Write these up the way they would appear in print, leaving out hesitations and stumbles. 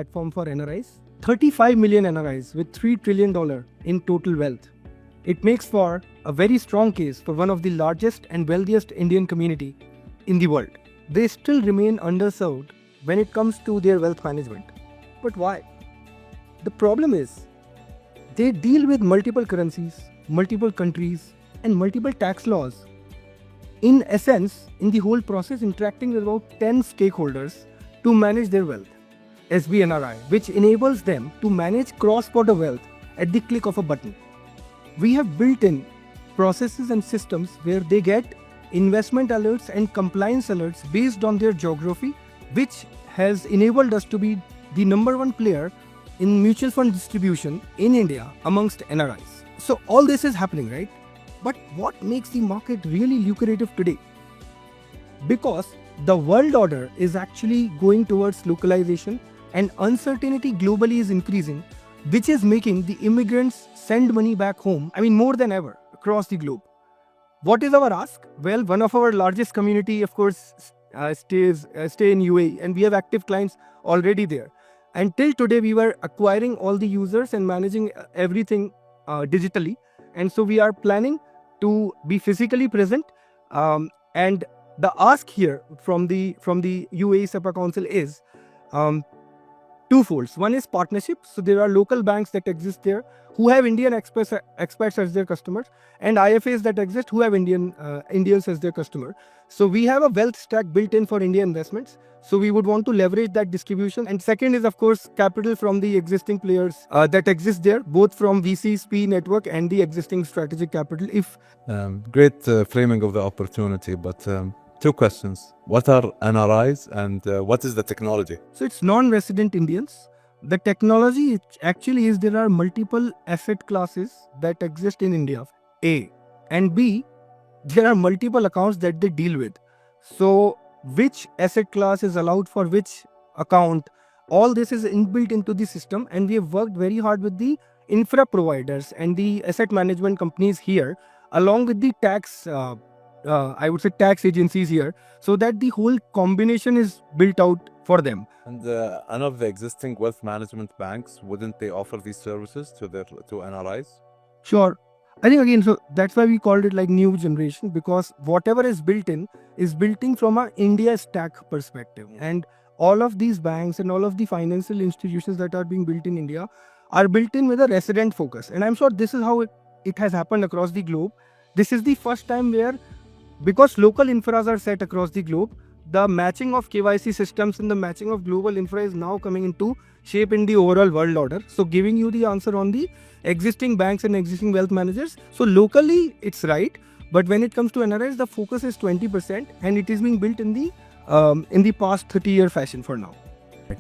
platform for NRIs. 35 million NRIs with $3 trillion in total wealth. It makes for a very strong case for one of the largest and wealthiest Indian community in the world. They still remain underserved when it comes to their wealth management. But why? The problem is they deal with multiple currencies, multiple countries, and multiple tax laws. In essence, in the whole process, interacting with about 10 stakeholders to manage their wealth. SBNRI, which enables them to manage cross-border wealth at the click of a button. We have built in processes and systems where they get investment alerts and compliance alerts based on their geography, which has enabled us to be the number one player in mutual fund distribution in India amongst NRIs. So all this is happening, right? But what makes the market really lucrative today? Because the world order is actually going towards localization and uncertainty globally is increasing, which is making the immigrants send money back home, more than ever, across the globe. What is our ask? Well, one of our largest community, of course, stay in UAE, and we have active clients already there. Until today, we were acquiring all the users and managing everything digitally. And so we are planning to be physically present. And the ask here from the UAE SEPA Council is twofold. One is partnerships. So there are local banks that exist there who have Indian experts as their customers, and IFAs that exist who have Indians as their customer. So we have a wealth stack built in for India investments. So we would want to leverage that distribution. And second is, of course, capital from the existing players that exist there, both from VC, SPE network and the existing strategic capital. Great framing of the opportunity, but two questions. What are NRIs and what is the technology? So it's non-resident Indians. The technology actually is there are multiple asset classes that exist in India, A. And B, there are multiple accounts that they deal with. So which asset class is allowed for which account, all this is inbuilt into the system, and we have worked very hard with the infra providers and the asset management companies here, along with the tax tax agencies here, so that the whole combination is built out for them. And none of the existing wealth management banks, wouldn't they offer these services to NRIs? Sure. I think again, so that's why we called it like new generation, because whatever is built in from an India stack perspective. And all of these banks and all of the financial institutions that are being built in India are built in with a resident focus. And I'm sure this is how it has happened across the globe. This is the first time where, because local infras are set across the globe, the matching of KYC systems and the matching of global infra is now coming into shape in the overall world order. So giving you the answer on the existing banks and existing wealth managers. So locally, it's right. But when it comes to NRIs, the focus is 20% and it is being built in the past 30-year fashion for now.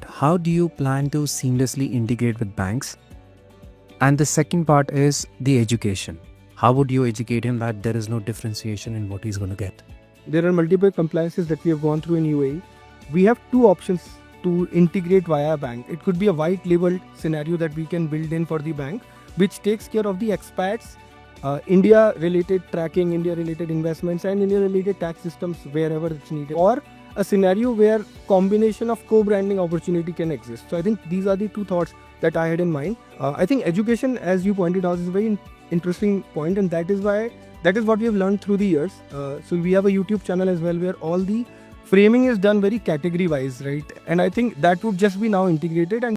How do you plan to seamlessly integrate with banks? And the second part is the education. How would you educate him that there is no differentiation in what he's going to get? There are multiple compliances that we have gone through in UAE. We have two options to integrate via a bank. It could be a white labeled scenario that we can build in for the bank, which takes care of the expats, India related tracking, India related investments, and India related tax systems wherever it's needed. Or a scenario where combination of co-branding opportunity can exist. So I think these are the two thoughts that I had in mind. I think education, as you pointed out, is a very interesting point, and that is what we have learned through the years. So we have a YouTube channel as well where all the framing is done very category wise, right? And I think that would just be now integrated. And